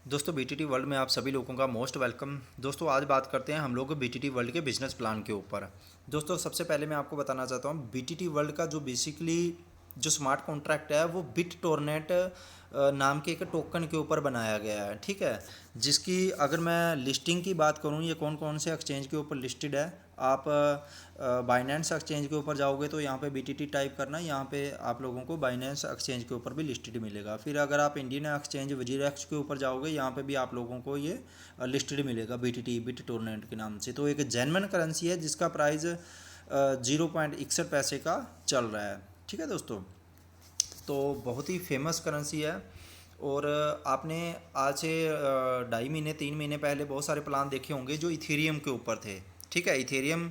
दोस्तों BTT world में आप सभी लोगों का मोस्ट वेलकम। दोस्तों आज बात करते हैं हम लोग बीटीटी वर्ल्ड के बिजनेस प्लान के ऊपर। दोस्तों सबसे पहले मैं आपको बताना चाहता हूँ बीटीटी वर्ल्ड का जो बेसिकली जो स्मार्ट कॉन्ट्रैक्ट है वो बिट टोरनेट नाम के एक टोकन के ऊपर बनाया गया है, ठीक है। जिसकी अगर मैं लिस्टिंग की बात करूँ, ये कौन कौन से एक्सचेंज के ऊपर लिस्टेड है। आप बाइनेंस एक्सचेंज के ऊपर जाओगे तो यहाँ पे बीटीटी टाइप करना, यहाँ पे आप लोगों को बाइनेंस एक्सचेंज के ऊपर भी लिस्टेड मिलेगा। फिर अगर आप इंडियन एक्सचेंज वजीरेक्स के ऊपर जाओगे, यहाँ पे भी आप लोगों को ये लिस्टेड मिलेगा बीटीटी बिट टोरनेट के नाम से। तो एक जेन्युइन करेंसी है जिसका प्राइस 0.61 पैसे का चल रहा है, ठीक है दोस्तों। तो बहुत ही फेमस करेंसी है। और आपने आज से 2.5 महीने 3 महीने पहले बहुत सारे प्लान देखे होंगे जो इथेरियम के ऊपर थे, ठीक है। इथेरियम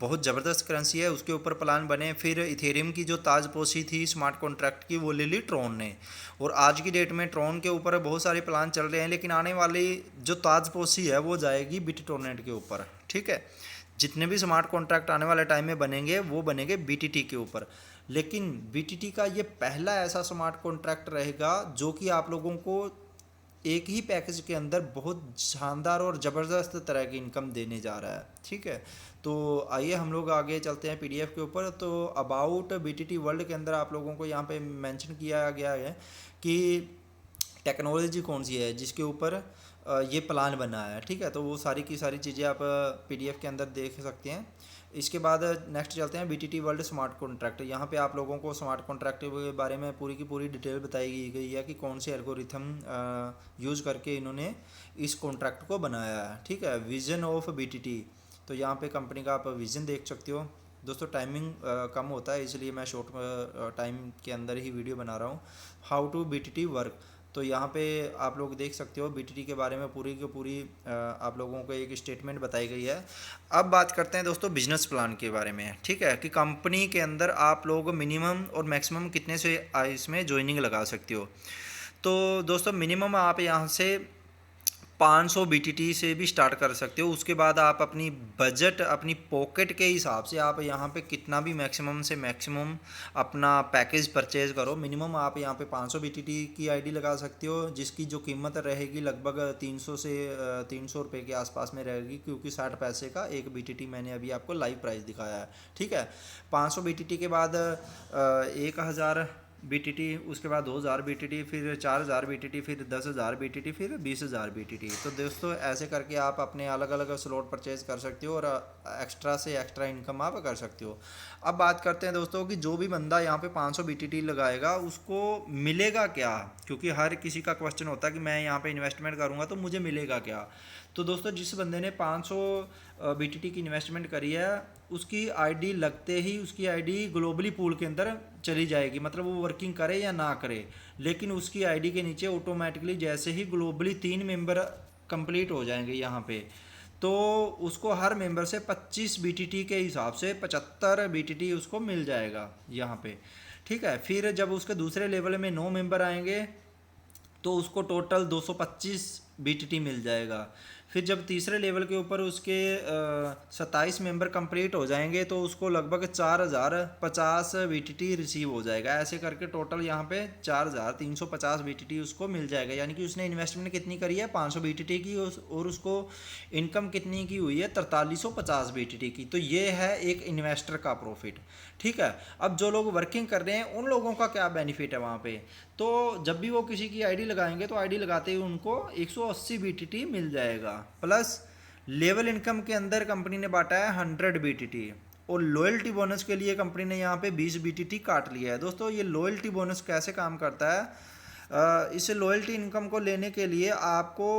बहुत ज़बरदस्त करेंसी है, उसके ऊपर प्लान बने। फिर इथेरियम की जो ताजपोशी थी स्मार्ट कॉन्ट्रैक्ट की, वो ले ली ट्रॉन ने। और आज की डेट में ट्रॉन के ऊपर बहुत सारे प्लान चल रहे हैं, लेकिन आने वाली जो ताजपोशी है वो जाएगी बिटटोरनेट के ऊपर, ठीक है। जितने भी स्मार्ट कॉन्ट्रैक्ट आने वाले टाइम में बनेंगे वो बनेंगे बीटीटी के ऊपर। लेकिन बीटीटी का ये पहला ऐसा स्मार्ट कॉन्ट्रैक्ट रहेगा जो कि आप लोगों को एक ही पैकेज के अंदर बहुत शानदार और ज़बरदस्त तरह की इनकम देने जा रहा है, ठीक है। तो आइए हम लोग आगे चलते हैं पीडीएफ के ऊपर। तो अबाउट बीटीटी वर्ल्ड के अंदर आप लोगों को यहाँ पे मेंशन किया गया है कि टेक्नोलॉजी कौन सी है जिसके ऊपर ये प्लान बना है, ठीक है। तो वो सारी की सारी चीज़ें आप पीडीएफ के अंदर देख सकते हैं। इसके बाद नेक्स्ट चलते हैं बीटीटी वर्ल्ड स्मार्ट कॉन्ट्रैक्ट। यहाँ पे आप लोगों को स्मार्ट कॉन्ट्रैक्ट के बारे में पूरी की पूरी डिटेल बताई गई है कि कौन से एल्गोरिथम यूज़ करके इन्होंने इस कॉन्ट्रैक्ट को बनाया है, ठीक है। विजन ऑफ बीटीटी, तो यहाँ पे कंपनी का आप विज़न देख सकते हो। दोस्तों टाइमिंग कम होता है इसलिए मैं शॉर्ट टाइम के अंदर ही वीडियो बना रहा हूँ। हाउ टू बीटीटी वर्क, तो यहाँ पे आप लोग देख सकते हो बीटीटी के बारे में पूरी की पूरी आप लोगों को एक स्टेटमेंट बताई गई है। अब बात करते हैं दोस्तों बिजनेस प्लान के बारे में, ठीक है, कि कंपनी के अंदर आप लोग मिनिमम और मैक्सिमम कितने से इसमें ज्वाइनिंग लगा सकते हो। तो दोस्तों मिनिमम आप यहाँ से 500 बीटीटी से भी स्टार्ट कर सकते हो। उसके बाद आप अपनी बजट अपनी पॉकेट के हिसाब से आप यहाँ पे कितना भी मैक्सिमम से मैक्सिमम अपना पैकेज परचेज करो। मिनिमम आप यहाँ पे 500 बीटीटी की आईडी लगा सकते हो, जिसकी जो कीमत रहेगी लगभग 300 से 300 रुपये के आसपास में रहेगी, क्योंकि 60 पैसे का एक बीटीटी मैंने अभी आपको लाइव प्राइस दिखाया है, ठीक है। 500 बीटीटी के बाद 1000 बीटीटी, उसके बाद 2000 बीटीटी, फिर 4000 बीटीटी, फिर 10,000 बीटीटी, फिर 20,000 बीटीटी। तो दोस्तों ऐसे करके आप अपने अलग अलग स्लॉट परचेज कर सकते हो और एक्स्ट्रा से एक्स्ट्रा इनकम आप कर सकते हो। अब बात करते हैं दोस्तों कि जो भी बंदा यहाँ पे 500 बीटीटी लगाएगा उसको मिलेगा क्या, क्योंकि हर किसी का क्वेश्चन होता है कि मैं यहाँ पे इन्वेस्टमेंट करूँगा तो मुझे मिलेगा क्या। तो दोस्तों जिस बंदे ने 500 बीटीटी की इन्वेस्टमेंट करी है, उसकी आईडी लगते ही उसकी आईडी ग्लोबली पूल के अंदर चली जाएगी। मतलब वो वर्किंग करे या ना करे, लेकिन उसकी आईडी के नीचे ऑटोमेटिकली जैसे ही ग्लोबली 3 मेंबर कंप्लीट हो जाएंगे यहाँ पे, तो उसको हर मेंबर से 25 बीटीटी के हिसाब से 75 बीटीटी उसको मिल जाएगा यहाँ पे, ठीक है। फिर जब उसके दूसरे लेवल में 9 मेंबर आएंगे तो उसको टोटल 225 बीटीटी मिल जाएगा। फिर जब तीसरे लेवल के ऊपर उसके 27 मेंबर कंप्लीट हो जाएंगे तो उसको लगभग 4050 बीटीटी रिसीव हो जाएगा। ऐसे करके टोटल यहाँ पे 4350 बीटीटी उसको मिल जाएगा। यानी कि उसने इन्वेस्टमेंट कितनी करी है 500 बीटीटी की, और उसको इनकम कितनी की हुई है 4350 बीटीटी की। तो ये है एक इन्वेस्टर का प्रॉफिट, ठीक है। अब जो लोग वर्किंग कर रहे हैं उन लोगों का क्या बेनिफिट है वहाँ पे, तो जब भी वो किसी की आईडी लगाएंगे तो आईडी लगाते ही उनको 180 बीटीटी मिल जाएगा। प्लस लेवल इनकम के अंदर कंपनी ने बांटा है 100 बीटीटी, और लॉयल्टी बोनस के लिए कंपनी ने यहाँ पे 20 बीटीटी काट लिया है। दोस्तों ये लॉयल्टी बोनस कैसे काम करता है, इस लॉयल्टी इनकम को लेने के लिए आपको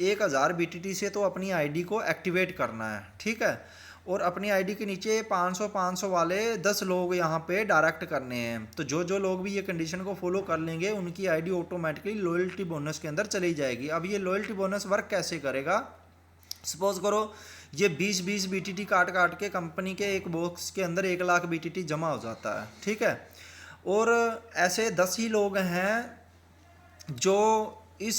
1000 बीटीटी से तो अपनी आईडी को एक्टिवेट करना है, ठीक है। और अपनी आईडी के नीचे 500 वाले 10 लोग यहाँ पे डायरेक्ट करने हैं। तो जो जो लोग भी ये कंडीशन को फॉलो कर लेंगे उनकी आईडी ऑटोमेटिकली लॉयल्टी बोनस के अंदर चली जाएगी। अब ये लॉयल्टी बोनस वर्क कैसे करेगा, सपोज करो ये 20 बीटीटी काट काट के कंपनी के एक बॉक्स के अंदर 1 लाख बीटीटी जमा हो जाता है, ठीक है। और ऐसे 10 ही लोग हैं जो इस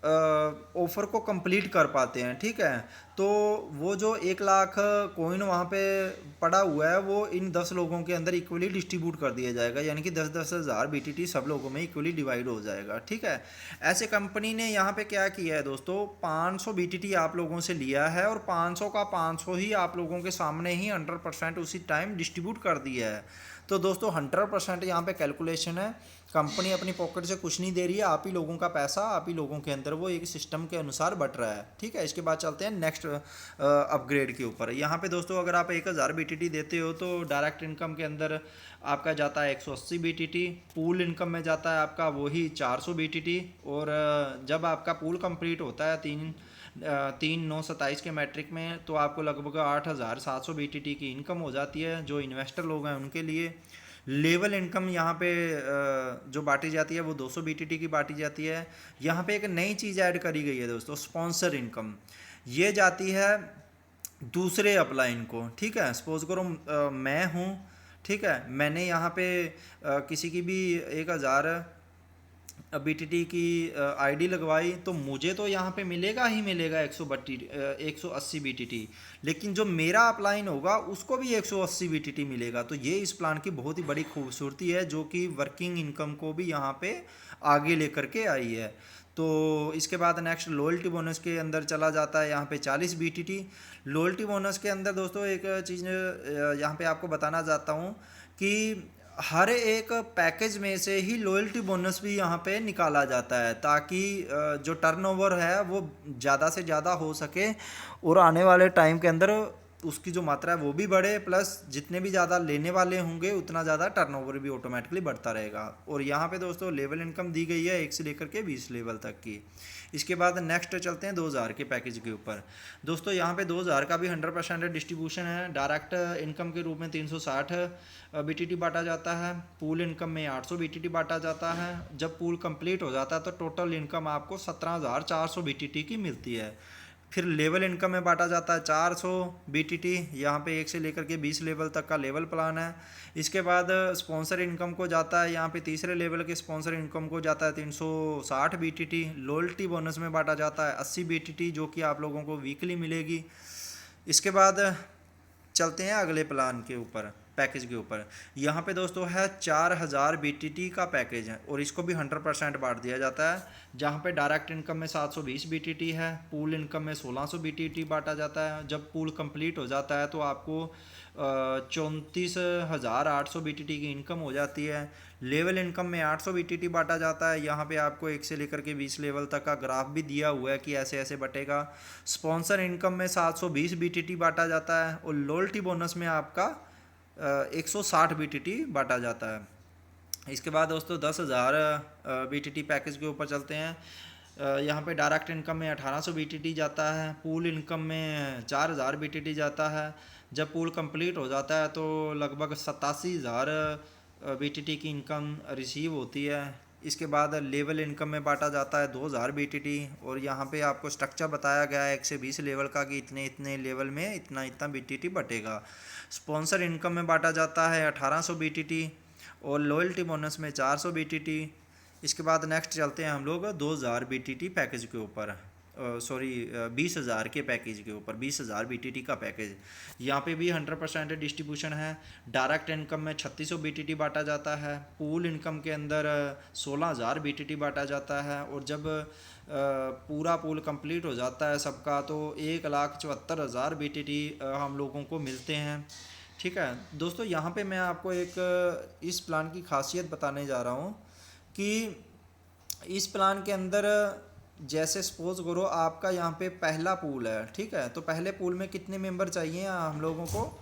ऑफ़र को कंप्लीट कर पाते हैं, ठीक है। तो वो जो 1 लाख कॉइन वहाँ पे पड़ा हुआ है वो इन 10 लोगों के अंदर इक्वली डिस्ट्रीब्यूट कर दिया जाएगा, यानी कि 10-10 हज़ार BTT सब लोगों में इक्वली डिवाइड हो जाएगा, ठीक है। ऐसे कंपनी ने यहाँ पे क्या किया है दोस्तों, 500 BTT आप लोगों से लिया है और 500 का 500 ही आप लोगों के सामने ही 100% उसी टाइम डिस्ट्रीब्यूट कर दिया है। तो दोस्तों 100% यहाँ पे कैलकुलेशन है, कंपनी अपनी पॉकेट से कुछ नहीं दे रही है, आप ही लोगों का पैसा आप ही लोगों के अंदर वो एक सिस्टम के अनुसार बट रहा है, ठीक है। इसके बाद चलते हैं नेक्स्ट अपग्रेड के ऊपर। यहाँ पे दोस्तों अगर आप 1000 BTT देते हो तो डायरेक्ट इनकम के अंदर आपका जाता है 180 BTT, पूल इनकम में जाता है आपका वही 400 BTT, और जब आपका पूल कंप्लीट होता है 3/9/27 के मैट्रिक में तो आपको लगभग 8700 BTT की इनकम हो जाती है, जो इन्वेस्टर लोग हैं उनके लिए। लेवल इनकम यहाँ पे जो बांटी जाती है वो 200 BTT की बांटी जाती है। यहाँ पे एक नई चीज़ ऐड करी गई है दोस्तों, स्पॉन्सर इनकम। ये जाती है दूसरे अपलाइन को, ठीक है। सपोज करो मैं हूँ, ठीक है, मैंने यहाँ पे किसी की भी 1000 BTT की आईडी लगवाई तो मुझे तो यहाँ पे मिलेगा ही मिलेगा 180 BTT, लेकिन जो मेरा अपलाइन होगा उसको भी 180 BTT मिलेगा। तो ये इस प्लान की बहुत ही बड़ी खूबसूरती है, जो कि वर्किंग इनकम को भी यहाँ पे आगे लेकर के आई है। तो इसके बाद नेक्स्ट लॉयल्टी बोनस के अंदर चला जाता है यहाँ पे 40 BTT। लॉयल्टी बोनस के अंदर दोस्तों एक चीज़ यहाँ पे आपको बताना चाहता हूँ कि हर एक पैकेज में से ही लॉयल्टी बोनस भी यहाँ पे निकाला जाता है, ताकि जो टर्नओवर है वो ज़्यादा से ज़्यादा हो सके और आने वाले टाइम के अंदर उसकी जो मात्रा है वो भी बढ़े, प्लस जितने भी ज़्यादा लेने वाले होंगे उतना ज़्यादा टर्नओवर भी ऑटोमेटिकली बढ़ता रहेगा। और यहाँ पे दोस्तों लेवल इनकम दी गई है 1 से लेकर के 20 लेवल तक की। इसके बाद नेक्स्ट चलते हैं 2000 के पैकेज के ऊपर। दोस्तों यहाँ पे 2000 का भी 100% डिस्ट्रीब्यूशन है। डायरेक्ट इनकम के रूप में 360 BTT बांटा जाता है, पूल इनकम में 800 BTT बांटा जाता है। जब पूल कंप्लीट हो जाता है तो टोटल इनकम आपको 17,400 BTT की मिलती है। फिर लेवल इनकम में बांटा जाता है 400 BTT, यहाँ पे 1 से लेकर के 20 लेवल तक का लेवल प्लान है। इसके बाद स्पॉन्सर इनकम को जाता है, यहाँ पे तीसरे लेवल के स्पॉन्सर इनकम को जाता है 360 BTT। लॉयल्टी बोनस में बांटा जाता है 80 BTT, जो कि आप लोगों को वीकली मिलेगी। इसके बाद चलते हैं अगले प्लान के ऊपर, पैकेज के ऊपर। यहाँ पे दोस्तों है 4000 BTT का पैकेज है और इसको भी 100% बांट दिया जाता है, जहाँ पे डायरेक्ट इनकम में 720 BTT है, पूल इनकम में 1600 BTT बांटा जाता है। जब पूल कंप्लीट हो जाता है तो आपको 34,800 BTT की इनकम हो जाती है। लेवल इनकम में 800 BTT बांटा जाता है, यहाँ पे आपको 1 से लेकर के 20 लेवल तक का ग्राफ भी दिया हुआ है कि ऐसे ऐसे बटेगा। स्पॉन्सर इनकम में 720 BTT बांटा जाता है और लॉयल्टी बोनस में आपका 160 BTT बांटा जाता है। इसके बाद दोस्तों 10,000 BTT पैकेज के ऊपर चलते हैं। यहाँ पे डायरेक्ट इनकम में 1800 BTT जाता है, पूल इनकम में 4000 BTT जाता है। जब पूल कंप्लीट हो जाता है तो लगभग 87,000 BTT की इनकम रिसीव होती है। इसके बाद लेवल इनकम में बांटा जाता है 2000 BTT और यहाँ पे आपको स्ट्रक्चर बताया गया है 1 से 20 लेवल का कि इतने इतने लेवल में इतना इतना BTT बटेगा। स्पॉन्सर इनकम में बांटा जाता है 1800 BTT और लॉयल्टी बोनस में 400 BTT। इसके बाद नेक्स्ट चलते हैं हम लोग 2000 BTT पैकेज के ऊपर, 20,000 के पैकेज के ऊपर, 20,000 BTT का पैकेज। यहाँ पे भी 100% डिस्ट्रीब्यूशन है। डायरेक्ट इनकम में 3600 BTT बांटा जाता है, पूल इनकम के अंदर 16,000 BTT बांटा जाता है और जब पूरा पूल कंप्लीट हो जाता है सबका तो 1,74,000 BTT हम लोगों को मिलते हैं, ठीक है। दोस्तों यहाँ पे मैं आपको एक इस प्लान की खासियत बताने जा रहा हूँ कि इस प्लान के अंदर जैसे सपोज करो आपका यहाँ पे पहला पूल है, ठीक है, तो पहले पूल में कितने मेंबर चाहिए हम लोगों को,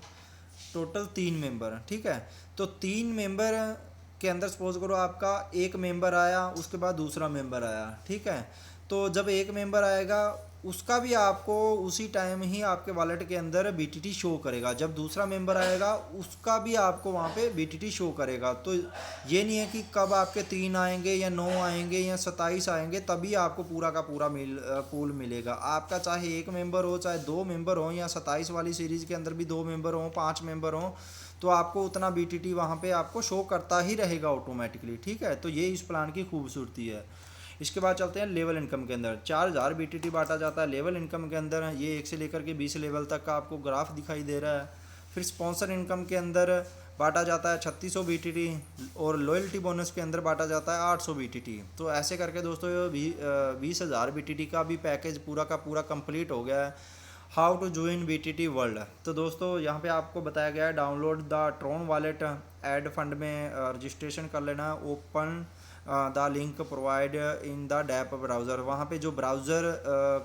टोटल 3 मेंबर, ठीक है। तो 3 मेंबर के अंदर सपोज करो आपका एक मेंबर आया, उसके बाद दूसरा मेंबर आया, ठीक है। तो जब एक मेंबर आएगा उसका भी आपको उसी टाइम ही आपके वॉलेट के अंदर BTT शो करेगा। जब दूसरा मेंबर आएगा उसका भी आपको वहाँ पे BTT शो करेगा। तो ये नहीं है कि कब आपके 3 आएंगे या 9 आएंगे या 27 आएंगे तभी आपको पूरा का पूरा पूल मिलेगा। आपका चाहे एक मेंबर हो, चाहे 2 मेंबर हो, या 27 वाली सीरीज़ के अंदर भी 2 मेंबर हो, 5 मेंबर हो, तो आपको उतना BTT वहाँ पे आपको शो करता ही रहेगा ऑटोमेटिकली, ठीक है। तो ये इस प्लान की खूबसूरती है। इसके बाद चलते हैं लेवल इनकम के अंदर। 4000 BTT बांटा जाता है लेवल इनकम के अंदर। ये 1 से लेकर के 20 लेवल तक का आपको ग्राफ दिखाई दे रहा है। फिर स्पॉन्सर इनकम के अंदर बांटा जाता है 3600 BTT और लॉयल्टी बोनस के अंदर बांटा जाता है 800 BTT। तो ऐसे करके दोस्तों 20,000 BTT का भी पैकेज पूरा का पूरा कंप्लीट हो गया है। How to join BTT world. तो दोस्तों यहाँ पे आपको बताया गया है download the Tron wallet, add fund में रजिस्ट्रेशन कर लेना, open the link provide in the dapp browser. वहाँ पे जो ब्राउज़र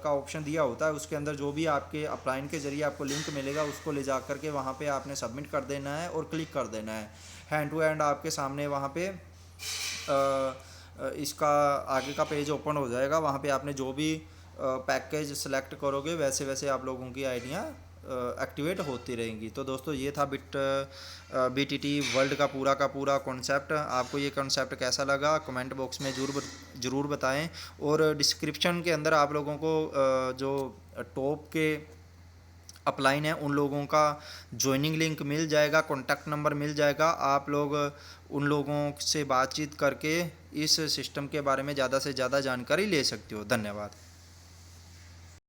का ऑप्शन दिया होता है उसके अंदर जो भी आपके अपलाइन के ज़रिए आपको लिंक मिलेगा उसको ले जा कर के वहाँ पे आपने सबमिट कर देना है और क्लिक कर देना है। हैंड टू हैंड आपके सामने वहाँ पे इसका आगे का पेज ओपन हो जाएगा। वहाँ पे आपने जो भी पैकेज सेलेक्ट करोगे वैसे वैसे आप लोगों की आइडिया एक्टिवेट होती रहेंगी। तो दोस्तों ये था BTT वर्ल्ड का पूरा कॉन्सेप्ट। आपको ये कॉन्सेप्ट कैसा लगा कमेंट बॉक्स में ज़रूर बताएं। और डिस्क्रिप्शन के अंदर आप लोगों को जो टॉप के अपलाइन है उन लोगों का ज्वाइनिंग लिंक मिल जाएगा, कॉन्टैक्ट नंबर मिल जाएगा। आप लोग उन लोगों से बातचीत करके इस सिस्टम के बारे में ज़्यादा से ज़्यादा जानकारी ले सकते हो। धन्यवाद।